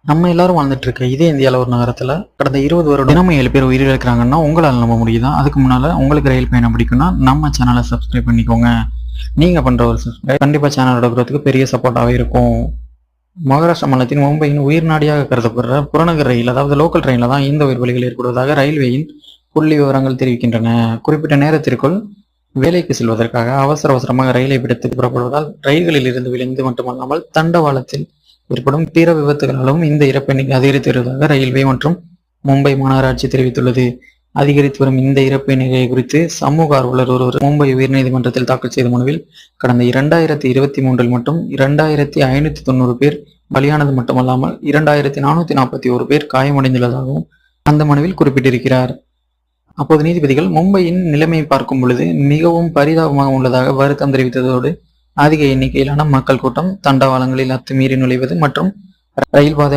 நம்ம எல்லாரும் வாழ்ந்துட்டு இருக்க இதே இந்தியாவில் ஒரு நகரத்தில் கடந்த 20 வருடம் தினமும் 7 பேர் உயிரிழக்கிறாங்கன்னா உங்களால் நம்ப முடியுதா? அதுக்கு முன்னால் உங்களுக்கு ரயில் பயணம் பிடிக்கும்னா நம்ம சேனலை சப்ஸ்கிரைப் பண்ணிக்கோங்க. நீங்கள் பண்ணுற ஒரு சப்ஸ்கிரைப் கண்டிப்பாக சேனலோட growth-க்கு பெரிய சப்போர்ட்டாகவே இருக்கும். மகாராஷ்டிரா மாநிலத்தின் மும்பையின் உயிர் நாடியாக கருதப்படுற புறநகர் ரயில் அதாவது லோக்கல் ட்ரெயினில் தான் இந்த உயிர் பலிகள் ஏற்படுவதாக ரயில்வேயின் புள்ளி விவரங்கள் தெரிவிக்கின்றன. குறிப்பிட்ட நேரத்திற்குள் வேலைக்கு செல்வதற்காக அவசரமாக ரயிலை பிடித்து புறப்படுவதால் ரயில்களில் இருந்து விழுந்து மட்டுமல்லாமல் தண்டவாளத்தில் ஏற்படும் பிற விபத்துகளாலும் இந்த இறப்பு எண்ணிக்கை அதிகரித்து வருவதாக ரயில்வே மற்றும் மும்பை மாநகராட்சி தெரிவித்துள்ளது. அதிகரித்து வரும் இந்த இறப்பு எண்ணிக்கை குறித்து சமூக ஆர்வலர் ஒருவர் மும்பை உயர்நீதிமன்றத்தில் தாக்கல் செய்த மனுவில் கடந்த 2023 மட்டும் 2590 பேர் பலியானது மட்டுமல்லாமல் 2441 பேர் காயமடைந்துள்ளதாகவும் அந்த மனுவில் குறிப்பிட்டிருக்கிறார். அப்போது நீதிபதிகள் மும்பையின் நிலைமையை பார்க்கும் பொழுது மிகவும் பரிதாபமாக உள்ளதாக வருத்தம் தெரிவித்ததோடு அதிக எண்ணிக்கையிலான மக்கள் கூட்டம் தண்டவாளங்களில் அத்துமீறி நுழைவது மற்றும் ரயில் பாதை